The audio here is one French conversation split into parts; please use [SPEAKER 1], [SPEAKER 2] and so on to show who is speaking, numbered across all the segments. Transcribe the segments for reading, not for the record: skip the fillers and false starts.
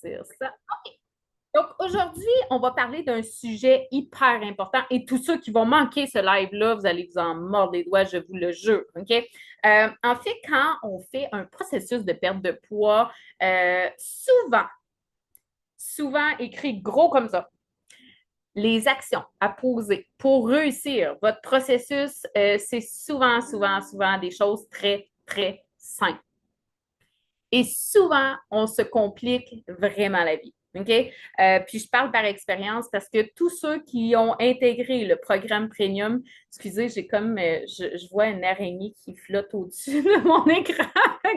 [SPEAKER 1] partir ça. Donc, aujourd'hui, on va parler d'un sujet hyper important et tous ceux qui vont manquer ce live-là, vous allez vous en mordre les doigts, je vous le jure. OK? En fait, quand on fait un processus de perte de poids, souvent écrit gros comme ça, les actions à poser pour réussir votre processus, c'est souvent des choses très, très simples. Et souvent, on se complique vraiment la vie. OK? Puis je parle par expérience parce que tous ceux qui ont intégré le programme premium, excusez, j'ai comme, je vois une araignée qui flotte au-dessus de mon écran.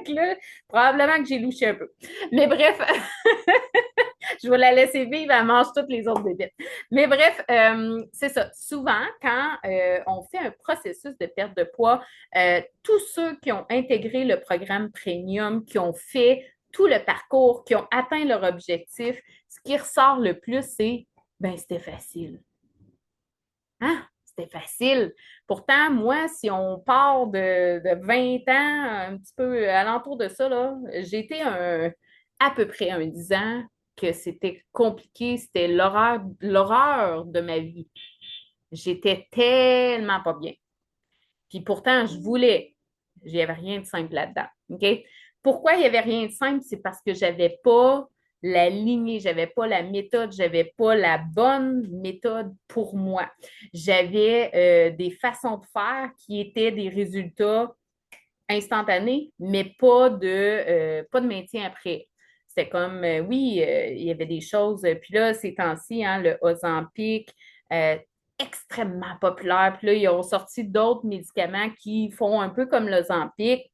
[SPEAKER 1] Là, probablement que j'ai louché un peu. Mais bref, je vais la laisser vivre, elle mange toutes les autres bébés. Mais bref, c'est ça. Souvent, quand on fait un processus de perte de poids, tous ceux qui ont intégré le programme premium, qui ont fait tout le parcours, qui ont atteint leur objectif, ce qui ressort le plus, c'est ben c'était facile. Hein? C'était facile. Pourtant, moi, si on part de 20 ans, un petit peu alentour de ça, là, j'ai été à peu près un 10 ans que c'était compliqué, c'était l'horreur de ma vie. J'étais tellement pas bien. Puis pourtant, je voulais. Il n'y avait rien de simple là-dedans. OK? Pourquoi il n'y avait rien de simple? C'est parce que je n'avais pas la lignée, je n'avais pas la méthode, je n'avais pas la bonne méthode pour moi. J'avais des façons de faire qui étaient des résultats instantanés, mais pas de maintien après. C'était comme, oui, il y avait des choses. Puis là, ces temps-ci, hein, le Ozempic, euh, extrêmement populaire. Puis là, ils ont sorti d'autres médicaments qui font un peu comme l'Ozempic.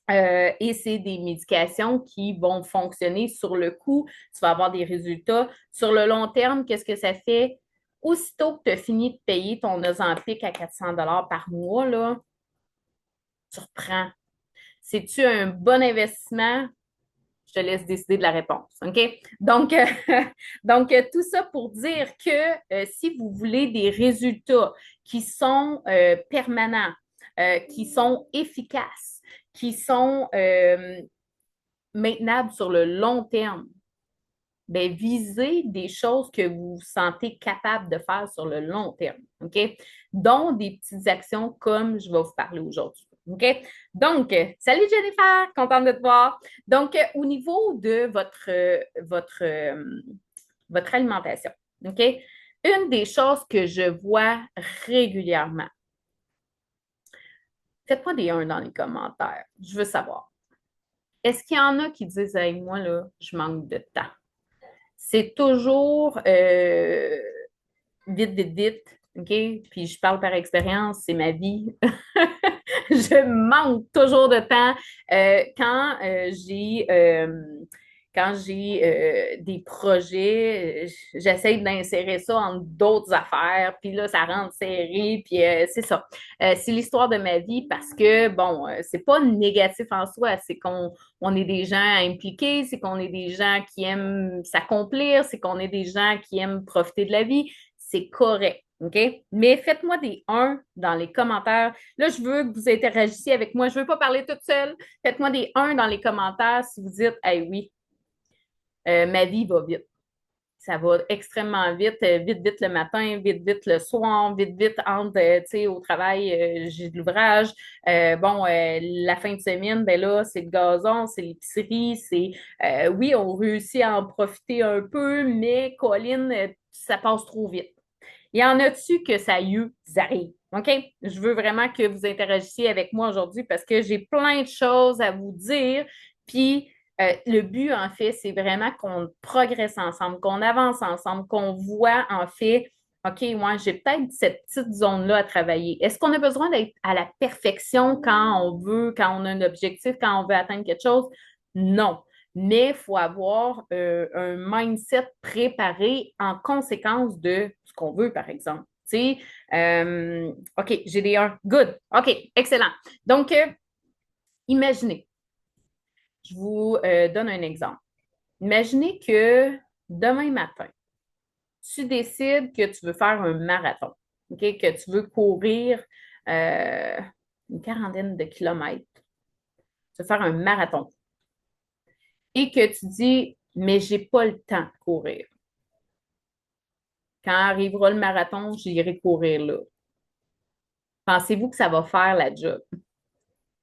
[SPEAKER 1] Et c'est des médications qui vont fonctionner sur le coup. Tu vas avoir des résultats. Sur le long terme, qu'est-ce que ça fait? Aussitôt que tu as fini de payer ton Ozempic à 400 $ par mois, là, tu reprends. C'est-tu un bon investissement? Je te laisse décider de la réponse. OK? Donc, tout ça pour dire que si vous voulez des résultats qui sont permanents, qui sont efficaces, qui sont maintenables sur le long terme, ben, visez des choses que vous vous sentez capable de faire sur le long terme, OK? Dont des petites actions comme je vais vous parler aujourd'hui, OK? Donc, salut Jennifer, contente de te voir. Donc, au niveau de votre alimentation, OK? Une des choses que je vois régulièrement, faites-moi des 1 dans les commentaires. Je veux savoir. Est-ce qu'il y en a qui disent, hey, moi, là, je manque de temps? C'est toujours vite, OK? Puis je parle par expérience, c'est ma vie. Je manque toujours de temps quand j'ai des projets, j'essaie d'insérer ça en d'autres affaires, puis là, ça rentre serré, puis c'est ça. C'est l'histoire de ma vie parce que, bon, c'est pas négatif en soi, c'est qu'on est des gens impliqués, c'est qu'on est des gens qui aiment s'accomplir, c'est qu'on est des gens qui aiment profiter de la vie. C'est correct. OK? Mais faites-moi des 1 dans les commentaires. Là, je veux que vous interagissiez avec moi. Je ne veux pas parler toute seule. Faites-moi des 1 dans les commentaires si vous dites, hey, oui, ma vie va vite. Ça va extrêmement vite, vite le matin, vite le soir, vite entre, tu sais, au travail, j'ai de l'ouvrage. La fin de semaine, ben là, c'est le gazon, c'est l'épicerie, oui, on réussit à en profiter un peu, mais Colline, ça passe trop vite. Il y en a-tu que ça y est, ça arrive? OK? Je veux vraiment que vous interagissiez avec moi aujourd'hui parce que j'ai plein de choses à vous dire. Puis, le but, en fait, c'est vraiment qu'on progresse ensemble, qu'on avance ensemble, qu'on voit, en fait, OK, moi, j'ai peut-être cette petite zone-là à travailler. Est-ce qu'on a besoin d'être à la perfection quand on a un objectif, quand on veut atteindre quelque chose? Non. Mais il faut avoir un mindset préparé en conséquence de ce qu'on veut, par exemple. Tu sais, OK, j'ai des 1. Good. OK, excellent. Donc, imaginez, je vous donne un exemple. Imaginez que demain matin, tu décides que tu veux faire un marathon, OK, que tu veux courir euh, une quarantaine de kilomètres. Tu veux faire un marathon. Et que tu dis, mais je n'ai pas le temps de courir. Quand arrivera le marathon, j'irai courir là. Pensez-vous que ça va faire la job?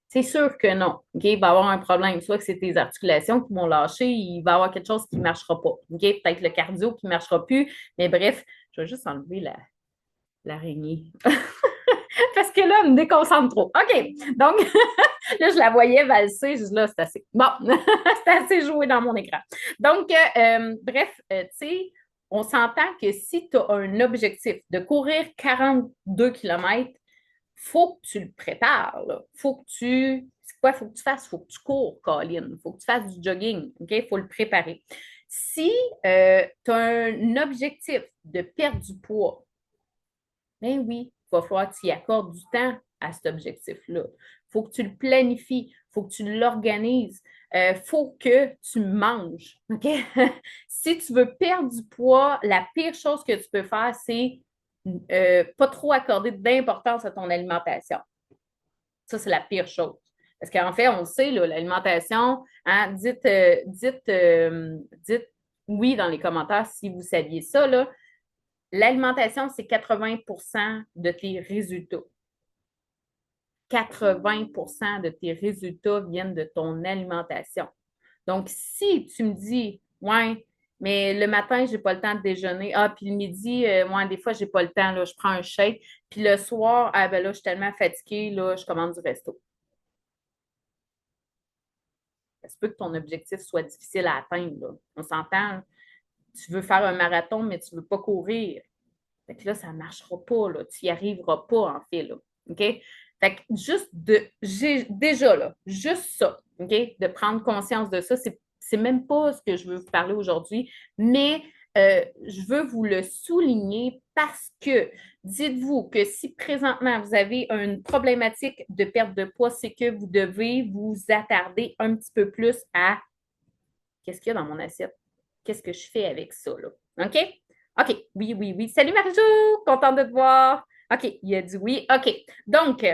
[SPEAKER 1] C'est sûr que non. OK? Il va y avoir un problème. Soit que c'est tes articulations qui vont lâcher, il va y avoir quelque chose qui ne marchera pas. OK? Peut-être le cardio qui ne marchera plus. Mais bref, je vais juste enlever l'araignée. Parce que là, elle me déconcentre trop. OK. Donc, là, je la voyais valser. Je dis là, c'est assez. Bon, c'est assez joué dans mon écran. Donc, bref, tu sais, on s'entend que si tu as un objectif de courir 42 km, faut que tu le prépares. Là. Faut que tu. C'est quoi? Faut que tu fasses? Faut que tu cours, Colin. Faut que tu fasses du jogging. OK? Faut le préparer. Si tu as un objectif de perdre du poids, ben oui, il va falloir que tu y accordes du temps à cet objectif-là. Il faut que tu le planifies, il faut que tu l'organises, il faut que tu manges. OK? Si tu veux perdre du poids, la pire chose que tu peux faire, c'est pas trop accorder d'importance à ton alimentation. Ça, c'est la pire chose. Parce qu'en fait, on le sait, l'alimentation, hein, dites oui dans les commentaires si vous saviez ça, là. L'alimentation, c'est 80% de tes résultats. 80% de tes résultats viennent de ton alimentation. Donc, si tu me dis, ouais, mais le matin, je n'ai pas le temps de déjeuner. Ah, puis le midi, moi, des fois, je n'ai pas le temps, là, je prends un shake. Puis le soir, ah, ben là, je suis tellement fatiguée, là, je commande du resto. Ça se peut que ton objectif soit difficile à atteindre, là. On s'entend, tu veux faire un marathon, mais tu ne veux pas courir. Fait que là, ça ne marchera pas, là. Tu n'y arriveras pas, en fait, là. OK? Fait que déjà, là, juste ça, OK? De prendre conscience de ça, c'est même pas ce que je veux vous parler aujourd'hui, mais je veux vous le souligner parce que dites-vous que si présentement vous avez une problématique de perte de poids, c'est que vous devez vous attarder un petit peu plus à qu'est-ce qu'il y a dans mon assiette? Qu'est-ce que je fais avec ça, là? OK? OK, oui, oui, oui. Salut Marie-Jo, contente de te voir. OK, il a dit oui. OK, donc,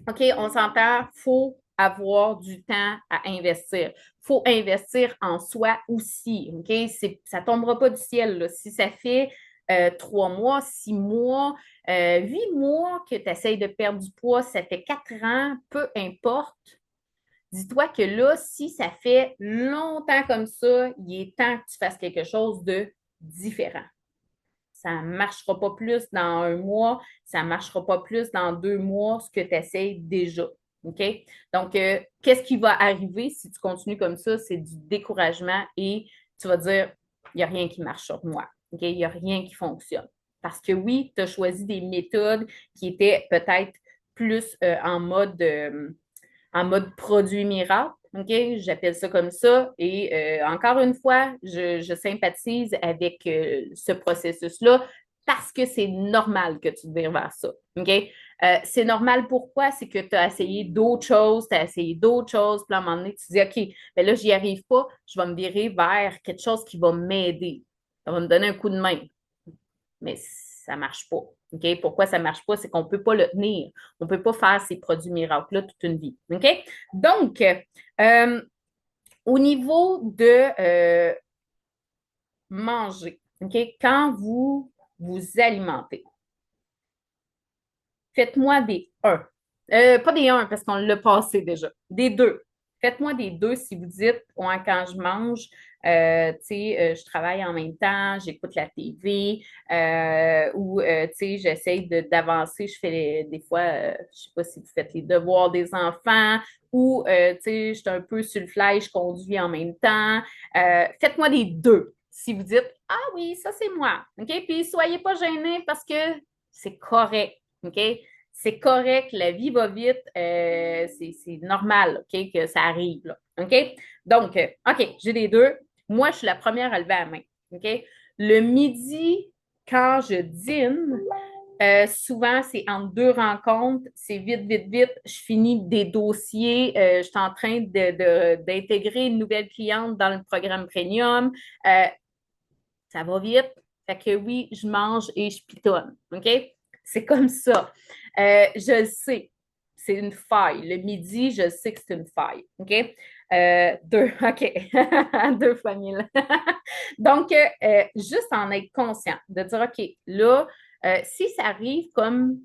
[SPEAKER 1] OK, on s'entend, il faut avoir du temps à investir. Il faut investir en soi aussi. OK? Ça ne tombera pas du ciel. Là. Si ça fait 3 mois, 6 mois, 8 mois que tu essayes de perdre du poids, ça fait 4 ans, peu importe. Dis-toi que là, si ça fait longtemps comme ça, il est temps que tu fasses quelque chose de différent. Ça ne marchera pas plus dans 1 mois, ça ne marchera pas plus dans 2 mois, ce que tu essayes déjà. OK? Donc, qu'est-ce qui va arriver si tu continues comme ça? C'est du découragement et tu vas dire, il n'y a rien qui marche sur moi. OK? Il n'y a rien qui fonctionne. Parce que oui, tu as choisi des méthodes qui étaient peut-être plus en mode produit miracle. OK? J'appelle ça comme ça. Et encore une fois, je sympathise avec ce processus-là parce que c'est normal que tu te vires vers ça. OK? C'est normal pourquoi? C'est que tu as essayé d'autres choses, tu as essayé d'autres choses, puis à un moment donné, tu te dis, OK, ben là, j'y arrive pas, je vais me virer vers quelque chose qui va m'aider. Ça va me donner un coup de main. Mais ça ne marche pas. OK? Pourquoi ça ne marche pas? C'est qu'on ne peut pas le tenir. On ne peut pas faire ces produits miracles-là toute une vie. OK? Donc, au niveau de manger, OK? Quand vous vous alimentez, faites-moi des 1. Pas des 1 parce qu'on l'a passé déjà. Des 2. Faites-moi des 2 si vous dites, ouais, quand je mange, je travaille en même temps, j'écoute la TV, ou, j'essaye d'avancer, je fais des fois, je ne sais pas si vous faites les devoirs des enfants, ou, je suis un peu sur le fly, je conduis en même temps. Faites-moi des 2 si vous dites, ah oui, ça c'est moi. OK? Puis soyez pas gênés parce que c'est correct. OK? C'est correct, la vie va vite, c'est normal, OK, que ça arrive, là, OK? Donc, OK, j'ai les 2. Moi, je suis la première à lever la main, OK? Le midi, quand je dîne, souvent, c'est entre 2 rencontres, c'est vite, vite, vite. Je finis des dossiers, je suis en train d'intégrer une nouvelle cliente dans le programme Premium. Ça va vite. Fait que oui, je mange et je pitonne. OK? C'est comme ça. Je le sais. C'est une faille. Le midi, je sais que c'est une faille. OK? Deux, OK. Deux fois 1000. Donc, juste en être conscient, de dire, OK, là, si ça arrive comme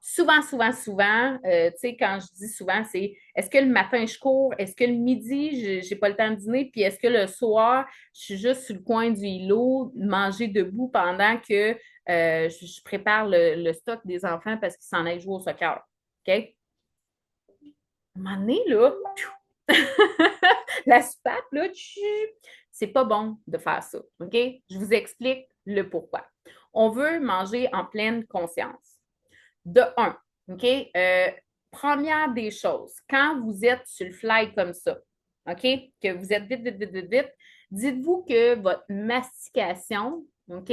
[SPEAKER 1] souvent, souvent, souvent, tu sais, quand je dis souvent, c'est est-ce que le matin je cours, est-ce que le midi, je n'ai pas le temps de dîner, puis est-ce que le soir, je suis juste sur le coin du îlot, manger debout pendant que je prépare le stock des enfants parce qu'ils s'en aillent jouer au soccer. OK? À un moment donné, là, la soupape, là, c'est pas bon de faire ça. OK? Je vous explique le pourquoi. On veut manger en pleine conscience. De un, OK? Première des choses, quand vous êtes sur le fly comme ça, OK? Que vous êtes vite, vite, vite, vite, vite, dites-vous que votre mastication, OK?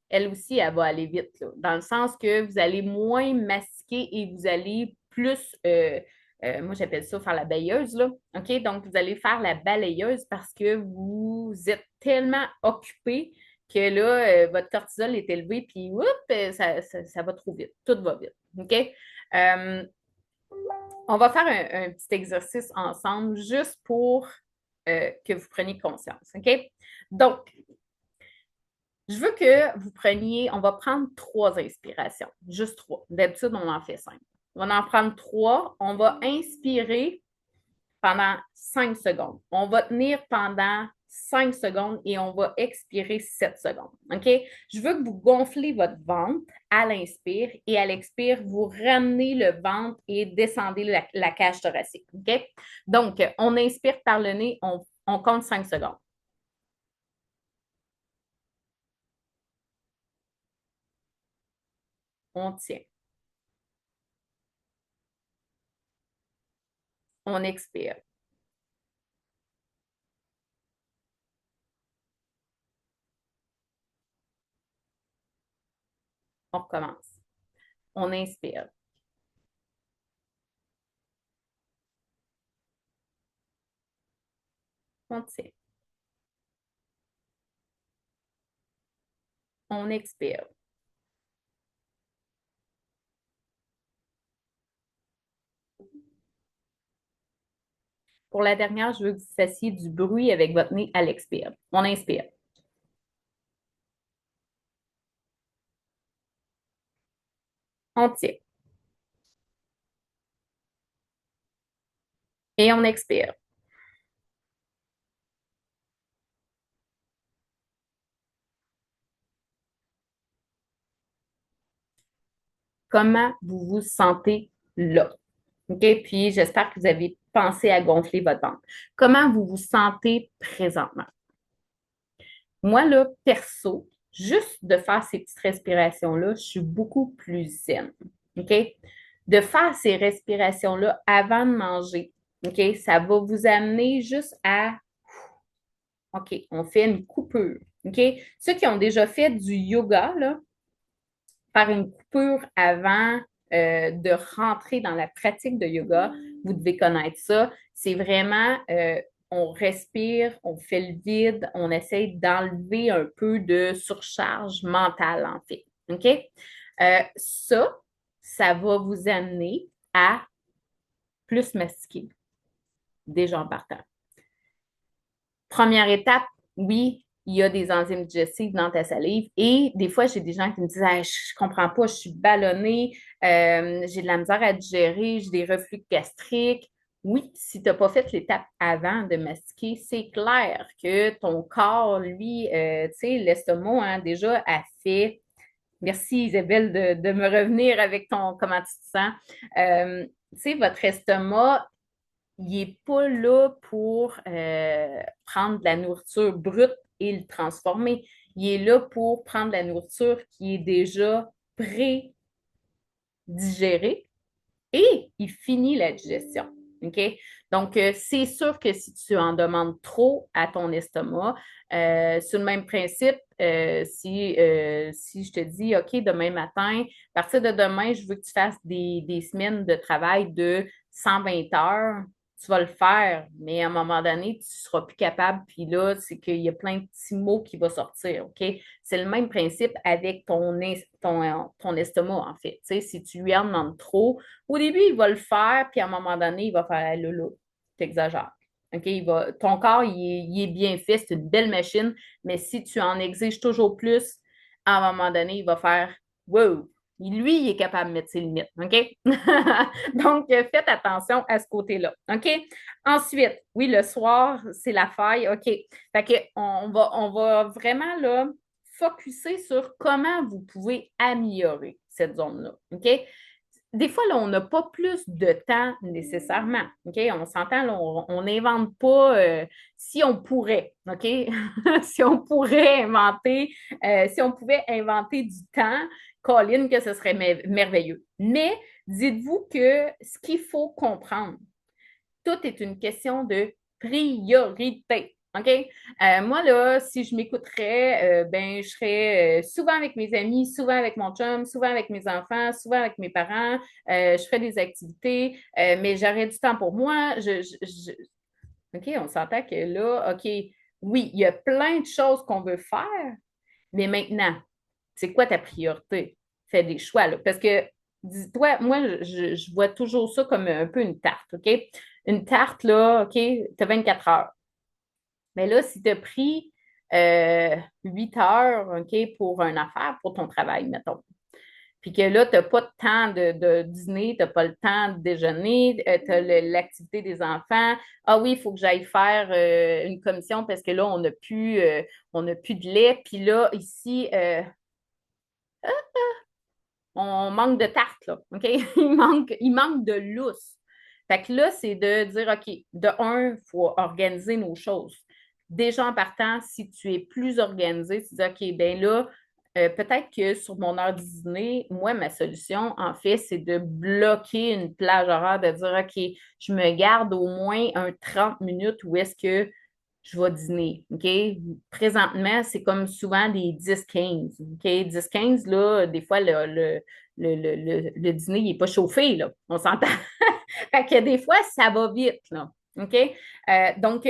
[SPEAKER 1] Elle aussi, elle va aller vite, là, dans le sens que vous allez moins mastiquer et vous allez plus, moi j'appelle ça faire la balayeuse, là. OK? Donc, vous allez faire la balayeuse parce que vous êtes tellement occupé que là, votre cortisol est élevé, puis oups, ça va trop vite. Tout va vite. OK? Euh, on va faire un petit exercice ensemble juste pour que vous preniez conscience. OK? Donc, je veux que vous preniez, on va prendre trois inspirations, juste trois. D'habitude, on en fait cinq. On va en prendre trois. On va inspirer pendant 5 secondes. On va tenir pendant 5 secondes et on va expirer 7 secondes. OK? Je veux que vous gonflez votre ventre à l'inspire et à l'expire, vous ramenez le ventre et descendez la cage thoracique. OK? Donc, on inspire par le nez, on compte 5 secondes. On tient. On expire. On recommence. On inspire. On tient. On expire. Pour la dernière, je veux que vous fassiez du bruit avec votre nez à l'expire. On inspire. On tient. Et on expire. Comment vous vous sentez là? OK? Puis j'espère que vous avez pensé à gonfler votre ventre. Comment vous vous sentez présentement? Moi, là, perso, juste de faire ces petites respirations-là, je suis beaucoup plus zen. OK? De faire ces respirations-là avant de manger, OK? Ça va vous amener juste à OK, on fait une coupure. OK? Ceux qui ont déjà fait du yoga, là, faire une coupure avant de rentrer dans la pratique de yoga, vous devez connaître ça. C'est vraiment, on respire, on fait le vide, on essaie d'enlever un peu de surcharge mentale, en fait. OK? Ça va vous amener à plus mastiquer, déjà en partant. Première étape, oui, il y a des enzymes digestives dans ta salive. Et des fois, j'ai des gens qui me disent hey, je comprends pas, je suis ballonnée, j'ai de la misère à digérer, j'ai des reflux gastriques. Oui, si tu n'as pas fait l'étape avant de mastiquer, c'est clair que ton corps, lui, tu sais, l'estomac, hein, déjà, a fait. Merci Isabelle de me revenir avec ton comment tu te sens. Tu sais, votre estomac il n'est pas là pour prendre de la nourriture brute et le transformer. Il est là pour prendre la nourriture qui est déjà pré-digérée et il finit la digestion. OK? Donc, c'est sûr que si tu en demandes trop à ton estomac, sur le même principe, si je te dis, OK, demain matin, à partir de demain, je veux que tu fasses des semaines de travail de 120 heures, tu vas le faire, mais à un moment donné, tu ne seras plus capable. Puis là, c'est qu'il y a plein de petits mots qui vont sortir, OK? C'est le même principe avec ton estomac, en fait. Tu sais, si tu lui en demandes trop, au début, il va le faire, puis à un moment donné, il va faire là, là, t'exagères. OK? Ton corps, il est bien fait, c'est une belle machine, mais si tu en exiges toujours plus, à un moment donné, il va faire wow! Lui, il est capable de mettre ses limites. OK? Donc, faites attention à ce côté-là. OK? Ensuite, oui, le soir, c'est la faille. OK. Fait que on va vraiment là, focusser sur comment vous pouvez améliorer cette zone-là. OK? Des fois, là, on n'a pas plus de temps nécessairement. OK? On s'entend, là, on n'invente pas si on pourrait. OK? Si on pourrait inventer, si on pouvait inventer du temps, Colin, que ce serait merveilleux. Mais dites-vous que ce qu'il faut comprendre, tout est une question de priorité. OK? Moi, là, si je m'écouterais, ben, je serais souvent avec mes amis, souvent avec mon chum, souvent avec mes enfants, souvent avec mes parents. Je ferais des activités, mais j'aurais du temps pour moi. OK, on s'entend que là, OK, oui, il y a plein de choses qu'on veut faire, mais maintenant, c'est quoi ta priorité? Fais des choix, là. Parce que, dis-toi, moi, je vois toujours ça comme un peu une tarte, OK? Une tarte, là, OK, tu as 24 heures. Mais là, si tu as pris 8 heures, OK, pour une affaire, pour ton travail, mettons, puis que là, tu n'as pas de temps de dîner, tu n'as pas le temps de déjeuner, tu as l'activité des enfants. Ah oui, il faut que j'aille faire une commission parce que là, on n'a plus de lait. Puis là, ici, on manque de tarte, là. OK? Il manque de lousse. Fait que là, c'est de dire, OK, de un, il faut organiser nos choses. Déjà en partant, si tu es plus organisé, tu dis, OK, ben là, peut-être que sur mon heure du dîner, moi, ma solution, en fait, c'est de bloquer une plage horaire, de dire, OK, je me garde au moins un 30 minutes où est-ce que je vais dîner. OK? Présentement, c'est comme souvent des 10-15. OK? 10-15, là, des fois, le dîner, il n'est pas chauffé, là. On s'entend. Fait que des fois, ça va vite, là. OK? Donc,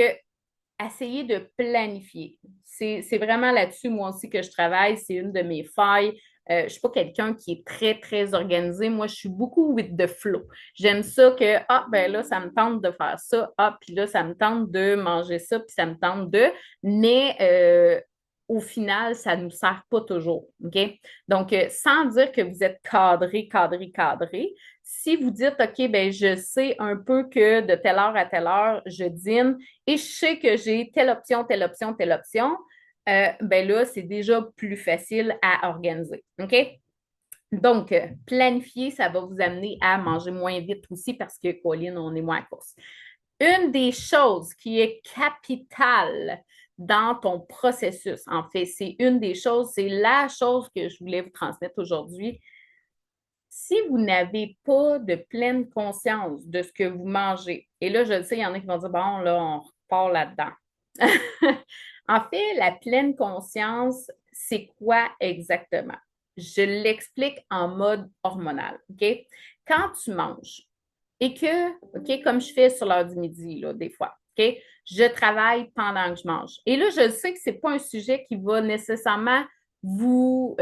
[SPEAKER 1] essayez de planifier. C'est vraiment là-dessus, moi aussi, que je travaille. C'est une de mes failles. Je ne suis pas quelqu'un qui est très, très organisé. Moi, je suis beaucoup with the flow. J'aime ça que, ah, ben là, ça me tente de faire ça. Ah, puis là, ça me tente de manger ça, puis ça me tente de. Mais au final, ça ne nous sert pas toujours. OK? Donc, sans dire que vous êtes cadré, cadré, cadré, si vous dites, OK, ben je sais un peu que de telle heure à telle heure, je dîne, et je sais que j'ai telle option, telle option, telle option, ben là, c'est déjà plus facile à organiser. OK? Donc, planifier, ça va vous amener à manger moins vite aussi parce que, Colline, on est moins à course. Une des choses qui est capitale dans ton processus, en fait, c'est une des choses, c'est la chose que je voulais vous transmettre aujourd'hui. Si vous n'avez pas de pleine conscience de ce que vous mangez, et là, je le sais, il y en a qui vont dire, bon, là, on repart là-dedans. En fait, la pleine conscience, c'est quoi exactement? Je l'explique en mode hormonal. OK? Quand tu manges et que, OK, comme je fais sur l'heure du midi, là, des fois, OK, je travaille pendant que je mange. Et là, je sais que ce n'est pas un sujet qui va nécessairement vous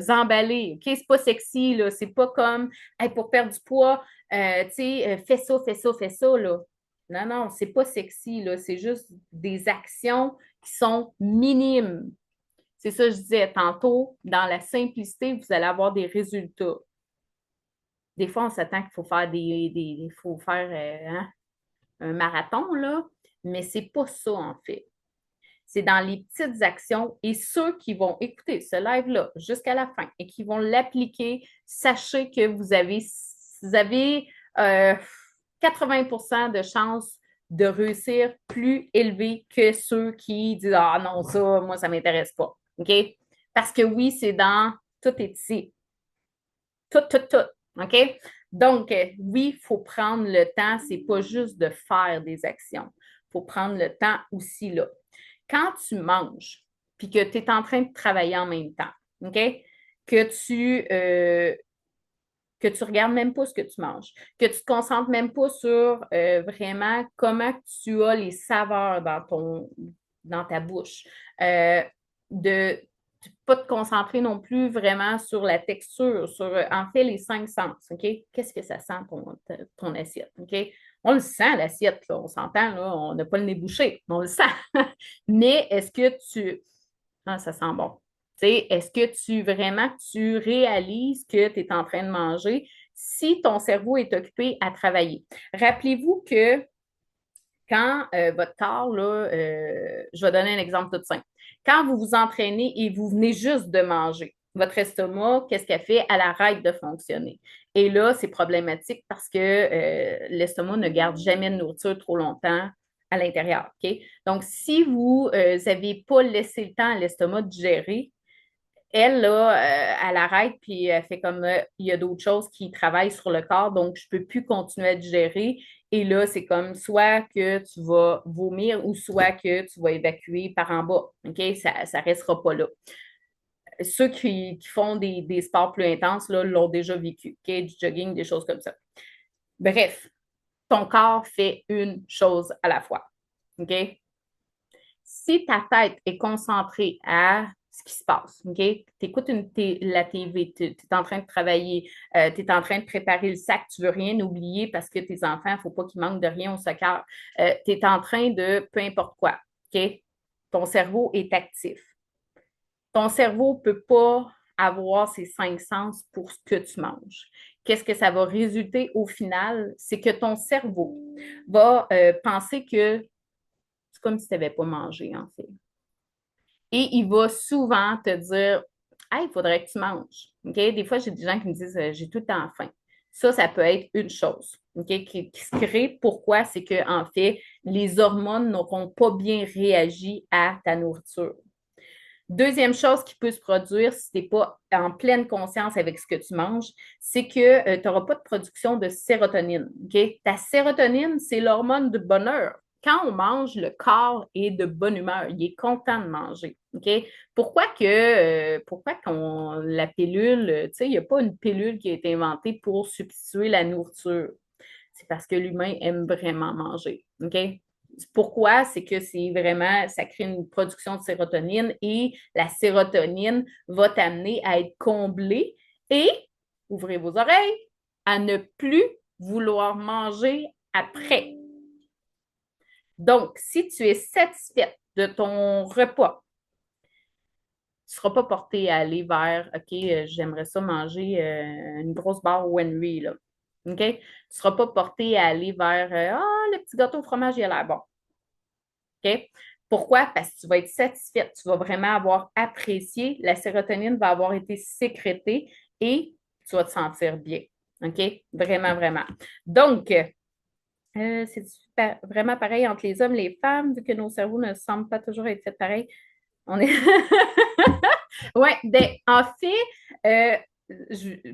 [SPEAKER 1] emballer. OK? C'est pas sexy, là. C'est pas comme hey, pour perdre du poids, tu sais, fais ça, fais ça, fais ça, là. Non, non, c'est pas sexy, là. C'est juste des actions qui sont minimes. C'est ça que je disais tantôt. Dans la simplicité, vous allez avoir des résultats. Des fois, on s'attend qu'il faut faire il faut faire hein, un marathon, là, mais c'est pas ça, en fait. C'est dans les petites actions et ceux qui vont écouter ce live-là jusqu'à la fin et qui vont l'appliquer, sachez que vous avez 80% de chances de réussir plus élevé que ceux qui disent ah non, ça, moi, ça ne m'intéresse pas. OK? Parce que oui, c'est dans tout est ici. Tout, tout, tout. OK? Donc, oui, il faut prendre le temps. C'est pas juste de faire des actions. Il faut prendre le temps aussi là. Quand tu manges, puis que tu es en train de travailler en même temps, OK? Que tu que tu regardes même pas ce que tu manges, que tu te concentres même pas sur vraiment comment tu as les saveurs dans ta bouche. De pas te concentrer non plus vraiment sur la texture, sur en fait les cinq sens, OK? Qu'est-ce que ça sent ton assiette, OK? On le sent, l'assiette, là, on s'entend, là, on n'a pas le nez bouché, on le sent. Mais est-ce que tu... Ah, ça sent bon. Tu sais, est-ce que tu réalises que tu es en train de manger si ton cerveau est occupé à travailler? Rappelez-vous que quand votre corps, là, je vais donner un exemple tout simple. Quand vous vous entraînez et vous venez juste de manger, votre estomac, qu'est-ce qu'elle fait? Elle arrête de fonctionner. Et là, c'est problématique parce que l'estomac ne garde jamais de nourriture trop longtemps à l'intérieur. OK? Donc, si vous n'avez pas laissé le temps à l'estomac de digérer, elle, là, elle arrête, puis elle fait comme il y a d'autres choses qui travaillent sur le corps, donc je ne peux plus continuer à digérer. Et là, c'est comme soit que tu vas vomir ou soit que tu vas évacuer par en bas. OK? Ça ne restera pas là. Ceux qui font des sports plus intenses, là, l'ont déjà vécu. OK? Du jogging, des choses comme ça. Bref, ton corps fait une chose à la fois. OK? Si ta tête est concentrée à ce qui se passe, OK? Tu écoutes la TV, tu es en train de travailler, tu es en train de préparer le sac, tu veux rien oublier parce que tes enfants, il ne faut pas qu'ils manquent de rien au soccer. Tu es en train de peu importe quoi, OK? Ton cerveau est actif. Ton cerveau ne peut pas avoir ses 5 sens pour ce que tu manges. Qu'est-ce que ça va résulter au final? C'est que ton cerveau va penser que c'est comme si tu n'avais pas mangé, en fait. Et il va souvent te dire, hey, il faudrait que tu manges. OK? Des fois, j'ai des gens qui me disent, j'ai tout le temps faim. Ça peut être une chose, OK, qui se crée. Pourquoi? C'est que, en fait, les hormones n'auront pas bien réagi à ta nourriture. Deuxième chose qui peut se produire si tu n'es pas en pleine conscience avec ce que tu manges, c'est que tu n'auras pas de production de sérotonine. Okay? Ta sérotonine, c'est l'hormone du bonheur. Quand on mange, le corps est de bonne humeur. Il est content de manger. Okay? Pourquoi qu'on, la pilule, tu sais, il n'y a pas une pilule qui a été inventée pour substituer la nourriture. C'est parce que l'humain aime vraiment manger. OK? Pourquoi? C'est que c'est vraiment, ça crée une production de sérotonine et la sérotonine va t'amener à être comblé et, ouvrez vos oreilles, à ne plus vouloir manger après. Donc, si tu es satisfaite de ton repas, tu ne seras pas porté à aller vers OK, j'aimerais ça manger une grosse barre Wenry, là. OK? Tu ne seras pas porté à aller vers le petit gâteau au fromage, il a l'air bon. OK? Pourquoi? Parce que tu vas être satisfaite, tu vas vraiment avoir apprécié, la sérotonine va avoir été sécrétée et tu vas te sentir bien. OK? Vraiment, vraiment. Donc, c'est vraiment pareil entre les hommes et les femmes, vu que nos cerveaux ne semblent pas toujours être faits pareil. On est. Oui, ben, en fait,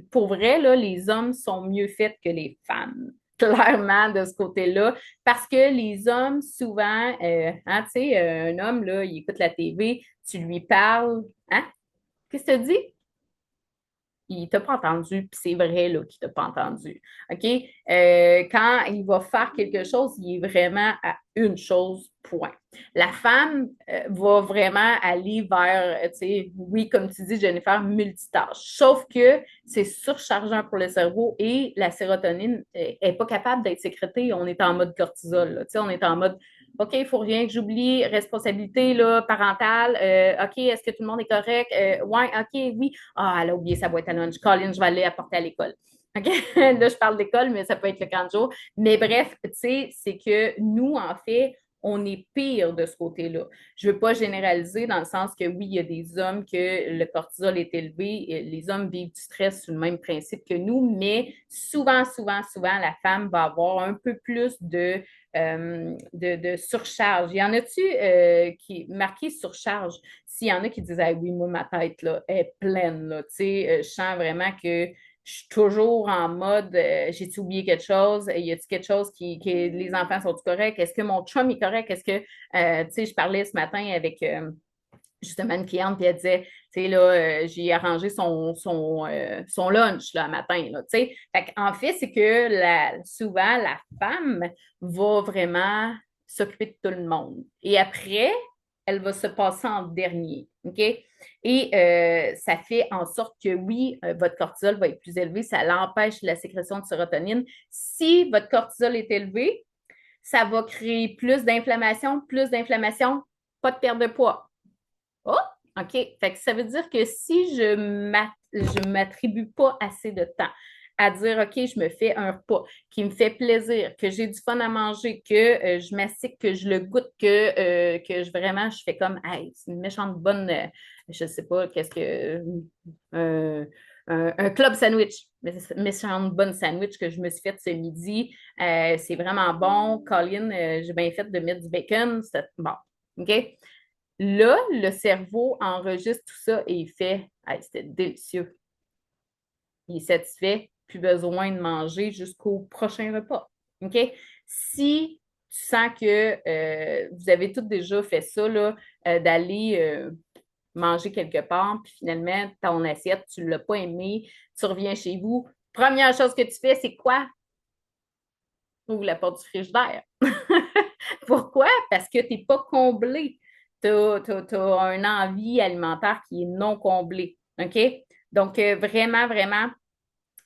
[SPEAKER 1] pour vrai, là, les hommes sont mieux faits que les femmes, clairement, de ce côté-là, parce que les hommes, souvent, hein, tu sais, un homme, là, il écoute la TV, tu lui parles, hein? Qu'est-ce que tu dis? Il t'a pas entendu, puis c'est vrai là, qu'il t'a pas entendu. OK? Quand il va faire quelque chose, il est vraiment à une chose, point. La femme va vraiment aller vers, tu sais, oui, comme tu dis, Jennifer, multitâche. Sauf que c'est surchargeant pour le cerveau et la sérotonine n'est pas capable d'être sécrétée. On est en mode cortisol, là. Tu sais, on est en mode OK, il ne faut rien que j'oublie. Responsabilité là, parentale. OK, est-ce que tout le monde est correct? Ouais, OK, oui. Ah, elle a oublié sa boîte à lunch. Colin, je vais aller apporter à l'école. OK? Là, je parle d'école, mais ça peut être le camp de jour. Mais bref, tu sais, c'est que nous, en fait, on est pire de ce côté-là. Je ne veux pas généraliser dans le sens que oui, il y a des hommes que le cortisol est élevé. Les hommes vivent du stress sur le même principe que nous, mais souvent, souvent, souvent, la femme va avoir un peu plus de surcharge. Il y en a-tu qui marqué surcharge? S'il y en a qui disent ah oui, moi, ma tête là, est pleine, là, tu sais, je sens vraiment que je suis toujours en mode j'ai-tu oublié quelque chose? Y a-t-il quelque chose que les enfants sont-ils corrects? Est-ce que mon chum est correct? Est-ce que tu sais, je parlais ce matin avec justement une cliente, puis elle disait, tu sais, là, j'ai arrangé son lunch, là, matin, là, tu sais. En fait, c'est que souvent, la femme va vraiment s'occuper de tout le monde. Et après, elle va se passer en dernier. OK? Et ça fait en sorte que oui, votre cortisol va être plus élevé, ça l'empêche la sécrétion de sérotonine. Si votre cortisol est élevé, ça va créer plus d'inflammation, pas de perte de poids. Oh, OK. Fait que ça veut dire que si je m'attribue pas assez de temps à dire, OK, je me fais un repas qui me fait plaisir, que j'ai du fun à manger, que je mastique, que je le goûte, vraiment, je fais comme, hey, c'est une méchante bonne, je sais pas, qu'est-ce que, euh, un club sandwich, méchante bonne sandwich que je me suis fait ce midi. C'est vraiment bon. Colin, j'ai bien fait de mettre du bacon. C'est bon. OK? Là, le cerveau enregistre tout ça et il fait hey, c'était délicieux. Il est satisfait, plus besoin de manger jusqu'au prochain repas. OK? Si tu sens que vous avez toutes déjà fait ça, là, d'aller manger quelque part, puis finalement, ton assiette, tu ne l'as pas aimé, tu reviens chez vous. Première chose que tu fais, c'est quoi? Ouvre la porte du frigidaire. Pourquoi? Parce que tu n'es pas comblé. Tu as une envie alimentaire qui est non comblée. OK? Donc, vraiment, vraiment,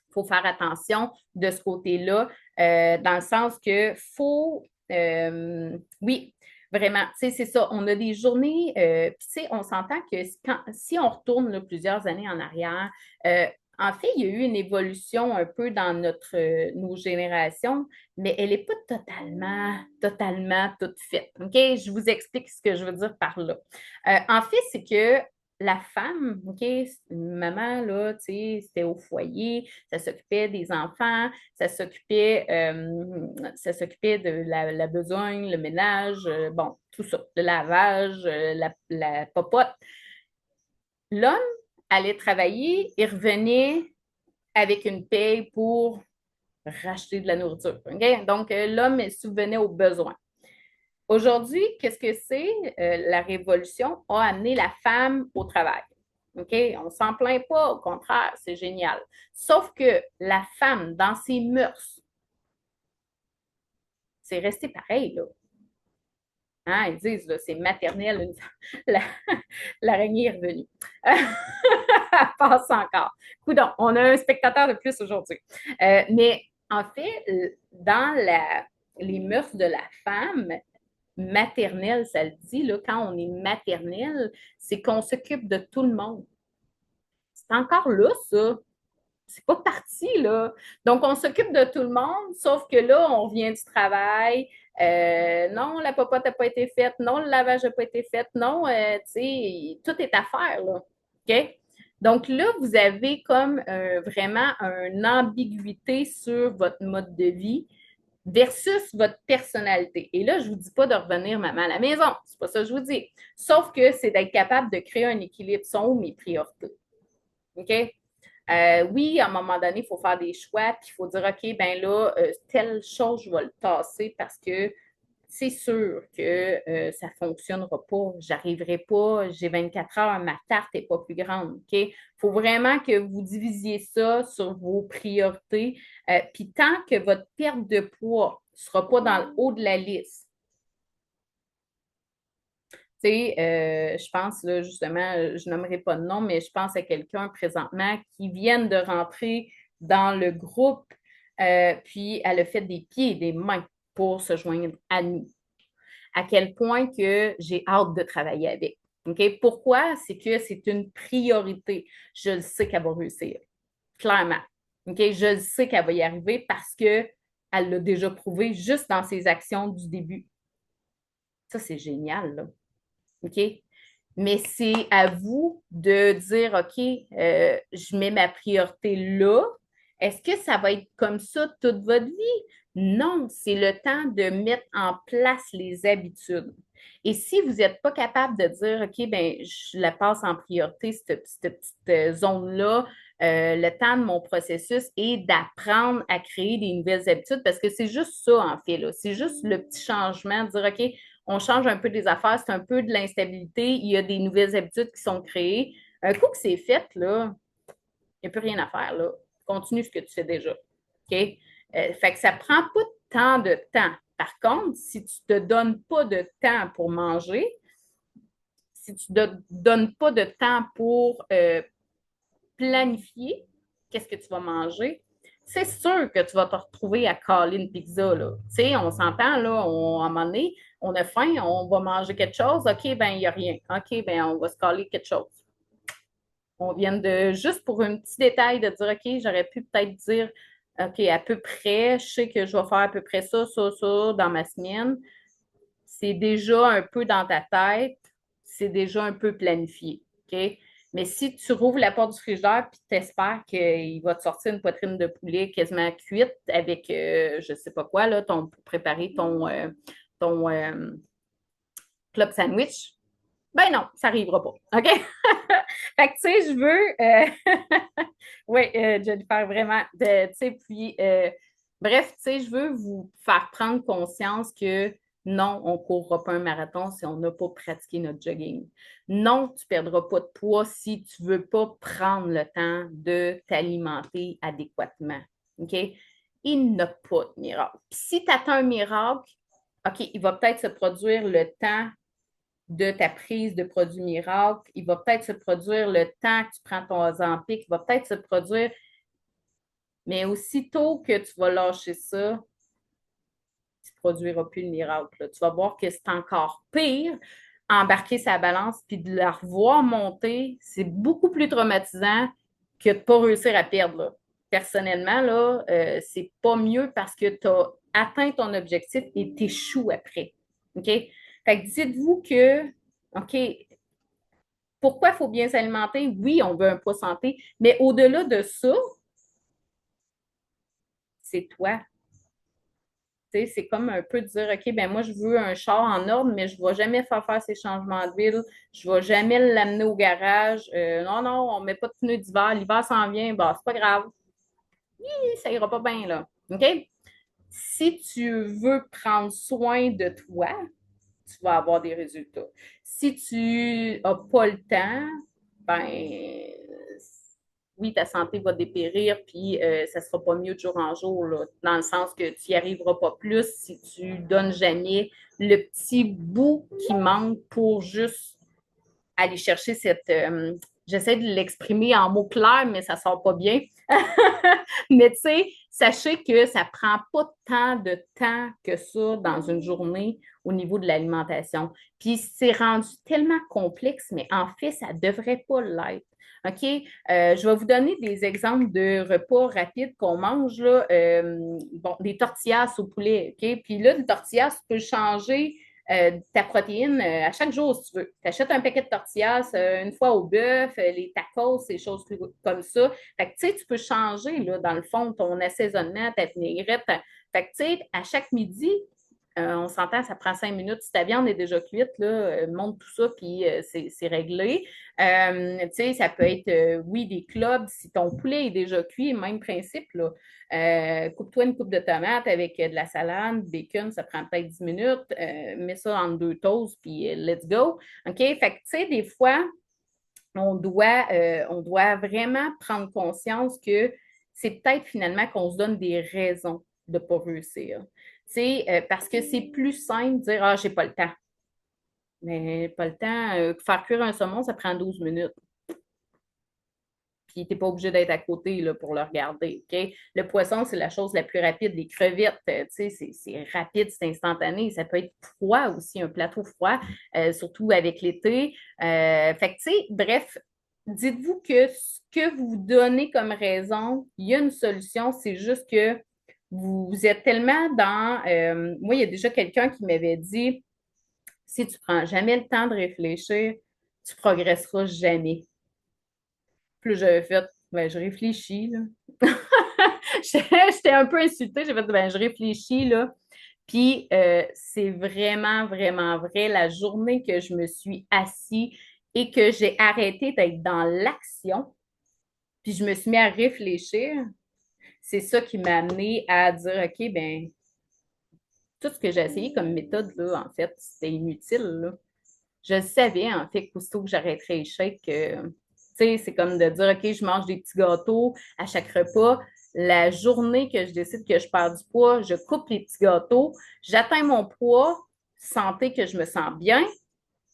[SPEAKER 1] il faut faire attention de ce côté-là, dans le sens que faut, oui, vraiment, tu sais, c'est ça. On a des journées, puis tu sais, on s'entend que si on retourne là, plusieurs années en arrière, euh, en fait, il y a eu une évolution un peu dans nos générations, mais elle n'est pas totalement toute faite. OK? Je vous explique ce que je veux dire par là. En fait, c'est que la femme, OK, une maman, là, tu sais, c'était au foyer, ça s'occupait des enfants, ça s'occupait de la besogne, le ménage, bon, tout ça, le lavage, la popote. L'homme allait travailler, il revenait avec une paye pour racheter de la nourriture. OK? Donc, l'homme subvenait aux besoins. Aujourd'hui, qu'est-ce que c'est? La révolution a amené la femme au travail. OK? On ne s'en plaint pas, au contraire, c'est génial. Sauf que la femme, dans ses mœurs, c'est resté pareil, là. Hein, ils disent, là, c'est maternel, la- l'araignée est revenue. Elle passe encore. Coudon, on a un spectateur de plus aujourd'hui. Mais en fait, dans les mœurs de la femme, maternelle, ça le dit, là, quand on est maternelle, c'est qu'on s'occupe de tout le monde. C'est encore là, ça. C'est pas parti, là. Donc, on s'occupe de tout le monde, sauf que là, on vient du travail. Non, la popote n'a pas été faite. Non, le lavage n'a pas été fait. Non, tu sais, tout est à faire, là. OK? Donc là, vous avez comme vraiment une ambiguïté sur votre mode de vie versus votre personnalité. Et là, je ne vous dis pas de revenir maman à la maison. C'est pas ça que je vous dis. Sauf que c'est d'être capable de créer un équilibre. Sont où mes priorités? OK? Oui, à un moment donné, il faut faire des choix, puis il faut dire, OK, ben là, telle chose, je vais le tasser parce que c'est sûr que ça ne fonctionnera pas. J'arriverai pas, j'ai 24 heures, ma tarte n'est pas plus grande. OK? Il faut vraiment que vous divisiez ça sur vos priorités. Puis tant que votre perte de poids ne sera pas dans le haut de la liste, tu sais, je pense, là, justement, je nommerai pas de nom, mais je pense à quelqu'un présentement qui vient de rentrer dans le groupe, puis elle a fait des pieds et des mains pour se joindre à nous. À quel point que j'ai hâte de travailler avec. OK? Pourquoi? C'est que c'est une priorité. Je le sais qu'elle va réussir. Clairement. OK? Je le sais qu'elle va y arriver parce qu'elle l'a déjà prouvé juste dans ses actions du début. Ça, c'est génial, là. OK? Mais c'est à vous de dire, OK, je mets ma priorité là. Est-ce que ça va être comme ça toute votre vie? Non, c'est le temps de mettre en place les habitudes. Et si vous n'êtes pas capable de dire, OK, ben, je la passe en priorité, cette petite zone-là, le temps de mon processus est d'apprendre à créer des nouvelles habitudes parce que c'est juste ça, en fait, là. C'est juste le petit changement, de dire, OK, on change un peu des affaires, c'est un peu de l'instabilité, il y a des nouvelles habitudes qui sont créées. Un coup que c'est fait, là, il n'y a plus rien à faire, là. Continue ce que tu fais déjà. OK? Fait que ça ne prend pas tant de temps. Par contre, si tu ne te donnes pas de temps pour manger, si tu ne donnes pas de temps pour planifier qu'est-ce que tu vas manger, c'est sûr que tu vas te retrouver à caler une pizza, là. Tu sais, on s'entend, là, à un moment donné, on a faim, on va manger quelque chose, OK, ben il n'y a rien. OK, ben on va se caler quelque chose. On vient de, juste pour un petit détail, de dire, OK, j'aurais pu peut-être dire, OK, à peu près, je sais que je vais faire à peu près ça dans ma semaine. C'est déjà un peu dans ta tête, c'est déjà un peu planifié. OK? Mais si tu rouvres la porte du frigidaire et tu espères qu'il va te sortir une poitrine de poulet quasiment cuite avec je ne sais pas quoi, là, pour préparer ton club sandwich, ben non, ça n'arrivera pas. OK? Fait que, tu sais, je veux, oui, Jennifer, vraiment, tu sais, puis, bref, tu sais, je veux vous faire prendre conscience que non, on ne courra pas un marathon si on n'a pas pratiqué notre jogging. Non, tu ne perdras pas de poids si tu ne veux pas prendre le temps de t'alimenter adéquatement. OK? Il n'y a pas de miracle. Puis si tu attends un miracle, OK, il va peut-être se produire le temps de ta prise de produits miracles. Il va peut-être se produire le temps que tu prends ton Ozempic. Il va peut-être se produire, mais aussitôt que tu vas lâcher ça, tu ne produiras plus le miracle, là. Tu vas voir que c'est encore pire. Embarquer sa balance puis de la revoir monter, c'est beaucoup plus traumatisant que de ne pas réussir à perdre, là. Personnellement, là, c'est pas mieux parce que tu as atteint ton objectif et tu échoues après. OK? Fait que dites-vous que, OK, pourquoi il faut bien s'alimenter? Oui, on veut un poids santé, mais au-delà de ça, c'est toi. Tu sais, c'est comme un peu de dire, OK, ben moi, je veux un char en ordre, mais je ne vais jamais faire ces changements d'huile. Je ne vais jamais l'amener au garage. Non, non, on ne met pas de pneus d'hiver. L'hiver s'en vient. Bah, c'est pas grave. Ça ira pas bien, là. OK? Si tu veux prendre soin de toi, tu vas avoir des résultats. Si tu n'as pas le temps, ben oui, ta santé va dépérir, puis ça ne sera pas mieux de jour en jour, là, dans le sens que tu n'y arriveras pas plus si tu ne donnes jamais le petit bout qui manque pour juste aller chercher cette. J'essaie de l'exprimer en mots clairs, mais ça ne sort pas bien. Mais tu sais, sachez que ça ne prend pas tant de temps que ça dans une journée au niveau de l'alimentation. Puis c'est rendu tellement complexe, mais en fait, ça ne devrait pas l'être. OK? Je vais vous donner des exemples de repas rapides qu'on mange. Là. Bon, des tortillas au poulet. OK? Puis là, des tortillas, tu peux changer ta protéine à chaque jour si tu veux. Tu achètes un paquet de tortillas une fois au bœuf, les tacos, ces choses comme ça. Fait que tu sais, tu peux changer là, dans le fond ton assaisonnement, ta vinaigrette. Fait que tu sais, à chaque midi, on s'entend, ça prend 5 minutes. Si ta viande est déjà cuite, là, monte tout ça, puis c'est réglé. Tu sais, ça peut être, oui, des clubs. Si ton poulet est déjà cuit, même principe, là. Coupe-toi une coupe de tomates avec de la salade, bacon, ça prend peut-être 10 minutes. Mets ça en 2 toasts, puis let's go. OK? Fait que, tu sais, des fois, on doit vraiment prendre conscience que c'est peut-être finalement qu'on se donne des raisons de ne pas réussir. Parce que c'est plus simple de dire ah, j'ai pas le temps. Mais pas le temps. Faire cuire un saumon, ça prend 12 minutes. Puis tu n'es pas obligé d'être à côté là, pour le regarder. OK? Le poisson, c'est la chose la plus rapide. Les crevettes, c'est rapide, c'est instantané. Ça peut être froid aussi, un plateau froid, surtout avec l'été. Fait que, tu sais, bref, dites-vous que ce que vous donnez comme raison, il y a une solution, c'est juste que vous êtes tellement dans. Moi, il y a déjà quelqu'un qui m'avait dit si tu prends jamais le temps de réfléchir, tu progresseras jamais. Puis j'avais fait, ben, je réfléchis, là. J'étais un peu insultée, j'ai fait, ben, je réfléchis, là. Puis c'est vraiment, vraiment vrai. La journée que je me suis assise et que j'ai arrêté d'être dans l'action, puis je me suis mis à réfléchir, c'est ça qui m'a amené à dire, OK, ben, tout ce que j'ai essayé comme méthode, là, en fait, c'était inutile, là. Je savais, en fait, qu'aussitôt que j'arrêterais les shakes, c'est comme de dire, OK, je mange des petits gâteaux à chaque repas. La journée que je décide que je perds du poids, je coupe les petits gâteaux, j'atteins mon poids, santé que je me sens bien,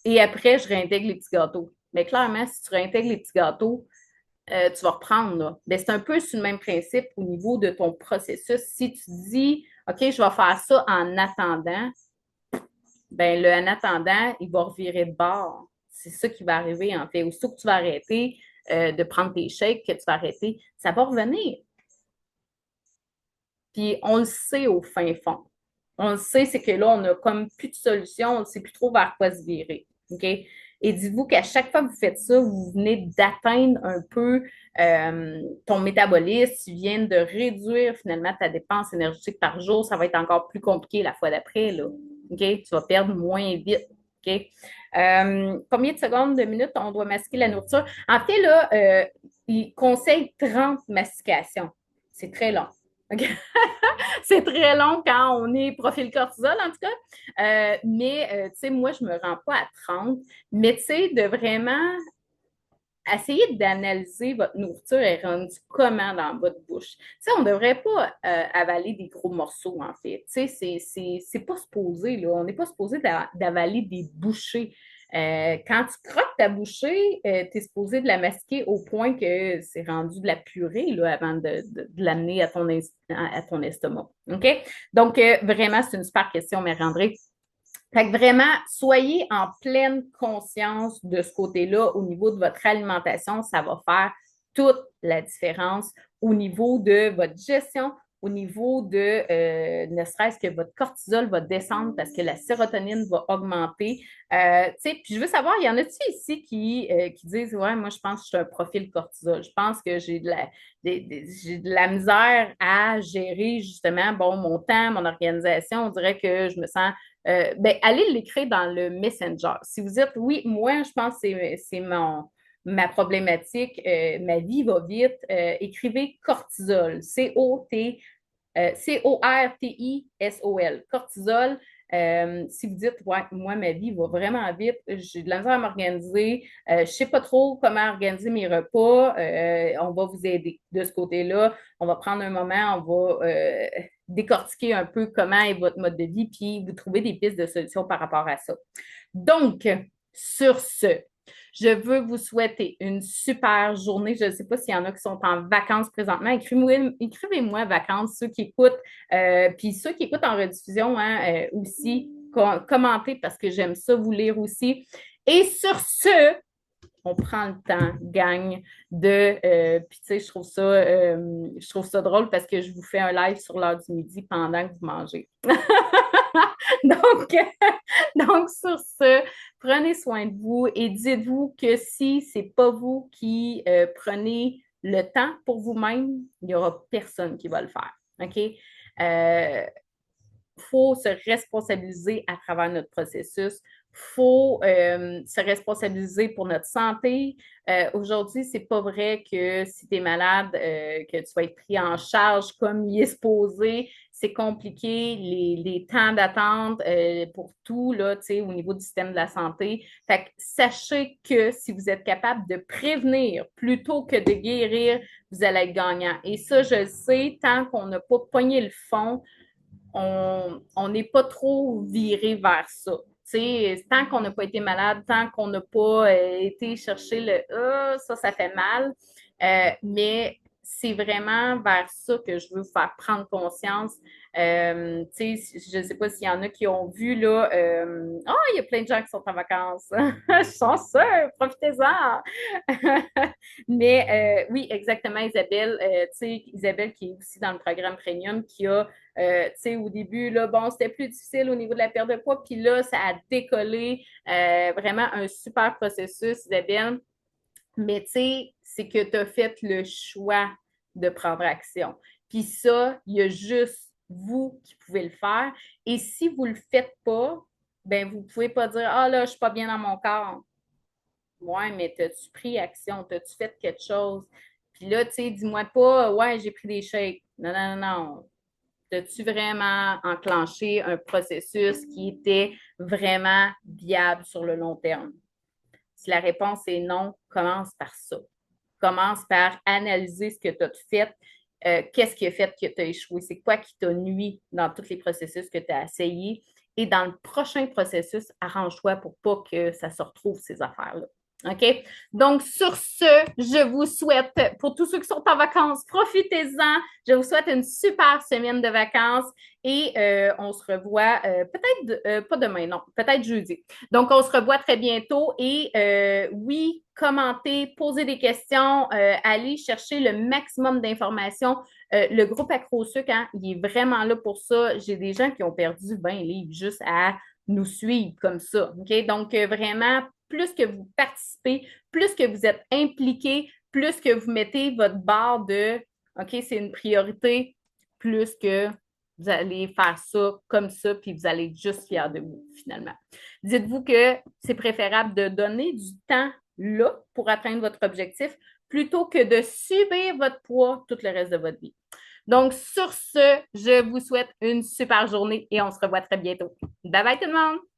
[SPEAKER 1] Et après, je réintègre les petits gâteaux. Mais clairement, si tu réintègres les petits gâteaux, tu vas reprendre, là. Ben, c'est un peu sur le même principe au niveau de ton processus. Si tu dis, OK, je vais faire ça en attendant, ben, le en attendant, il va revirer de bord. C'est ça qui va arriver, en fait. Aussitôt que tu vas arrêter de prendre tes shakes, que tu vas arrêter, ça va revenir. Puis on le sait au fin fond. On le sait, c'est que là, on n'a comme plus de solution, on ne sait plus trop vers quoi se virer. OK? Et dites-vous qu'à chaque fois que vous faites ça, vous venez d'atteindre un peu ton métabolisme, tu viens de réduire finalement ta dépense énergétique par jour, ça va être encore plus compliqué la fois d'après, là. OK? Tu vas perdre moins vite. OK? Combien de secondes, de minutes on doit masquer la nourriture? En fait, là, il conseille 30 mastications. C'est très long. OK? C'est très long quand on est profil cortisol, en tout cas. Mais, tu sais, moi, je ne me rends pas à 30. Mais, tu sais, de vraiment essayer d'analyser votre nourriture est rendue comment dans votre bouche. Tu sais, on ne devrait pas avaler des gros morceaux, en fait. Tu sais, c'est pas supposé, là. On n'est pas supposé d'avaler des bouchées. Quand tu croques ta bouchée, tu es supposé de la masquer au point que c'est rendu de la purée là, avant de l'amener à ton estomac. OK? Donc, vraiment, c'est une super question, Mère-André. Fait que vraiment, soyez en pleine conscience de ce côté-là au niveau de votre alimentation. Ça va faire toute la différence au niveau de votre gestion, au niveau de ne serait-ce que votre cortisol va descendre parce que la sérotonine va augmenter. Puis je veux savoir, il y en a-tu ici qui disent ouais, moi je pense que je suis un profil cortisol. Je pense que j'ai de la misère à gérer justement bon, mon temps, mon organisation. On dirait que je me sens ben, allez l'écrire dans le Messenger. Si vous dites oui, moi, je pense que c'est ma problématique, ma vie va vite, écrivez cortisol, Cortisol, cortisol. Si vous dites, ouais, moi, ma vie va vraiment vite, j'ai de la misère à m'organiser, je ne sais pas trop comment organiser mes repas, on va vous aider de ce côté-là. On va prendre un moment, on va décortiquer un peu comment est votre mode de vie, puis vous trouver des pistes de solutions par rapport à ça. Donc, sur ce, je veux vous souhaiter une super journée. Je ne sais pas s'il y en a qui sont en vacances présentement. Écrivez-moi vacances, ceux qui écoutent, puis ceux qui écoutent en rediffusion hein, aussi, commentez parce que j'aime ça vous lire aussi. Et sur ce, on prend le temps, gagne puis tu sais, je trouve ça drôle parce que je vous fais un live sur l'heure du midi pendant que vous mangez. Donc, donc, sur ce, prenez soin de vous et dites-vous que si ce n'est pas vous qui prenez le temps pour vous-même, il n'y aura personne qui va le faire. OK? Faut se responsabiliser à travers notre processus. Il faut se responsabiliser pour notre santé. Aujourd'hui, c'est pas vrai que si tu es malade, que tu vas être pris en charge comme il est supposé. C'est compliqué, les temps d'attente pour tout là, au niveau du système de la santé. Fait que sachez que si vous êtes capable de prévenir plutôt que de guérir, vous allez être gagnant. Et ça, je le sais, tant qu'on n'a pas pogné le fond, on n'est pas trop viré vers ça. T'sais, tant qu'on n'a pas été malade, tant qu'on n'a pas été chercher le ça fait mal. Mais c'est vraiment vers ça que je veux faire prendre conscience. Je ne sais pas s'il y en a qui ont vu, là, il y a plein de gens qui sont en vacances. Je suis sûre, profitez-en. Mais oui, exactement, Isabelle. Isabelle qui est aussi dans le programme Premium, qui a au début, là, bon, c'était plus difficile au niveau de la perte de poids, puis là, ça a décollé. Vraiment un super processus, Isabelle. Mais tu sais, c'est que tu as fait le choix de prendre action. Puis ça, il y a juste vous qui pouvez le faire. Et si vous ne le faites pas, ben vous ne pouvez pas dire ah là, je ne suis pas bien dans mon corps. Ouais, mais t'as-tu pris action? T'as-tu fait quelque chose? Puis là, tu sais, dis-moi pas, ouais, j'ai pris des shakes. Non, non, non, non. As-tu vraiment enclenché un processus qui était vraiment viable sur le long terme? Si la réponse est non, commence par ça. Commence par analyser ce que tu as fait. Qu'est-ce qui a fait que tu as échoué? C'est quoi qui t'a nuit dans tous les processus que tu as essayé? Et dans le prochain processus, arrange-toi pour pas que ça se retrouve, ces affaires-là. OK? Donc, sur ce, je vous souhaite, pour tous ceux qui sont en vacances, profitez-en. Je vous souhaite une super semaine de vacances et on se revoit peut-être, pas demain, non, peut-être jeudi. Donc, on se revoit très bientôt et oui, commentez, posez des questions, allez chercher le maximum d'informations. Le groupe AcroSuc, hein, il est vraiment là pour ça. J'ai des gens qui ont perdu 20 livres juste à nous suivre comme ça. OK? Donc, vraiment, plus que vous participez, plus que vous êtes impliqué, plus que vous mettez votre barre de OK, c'est une priorité, plus que vous allez faire ça comme ça, puis vous allez être juste fiers de vous, finalement. Dites-vous que c'est préférable de donner du temps là pour atteindre votre objectif plutôt que de subir votre poids tout le reste de votre vie. Donc, sur ce, je vous souhaite une super journée et on se revoit très bientôt. Bye bye tout le monde!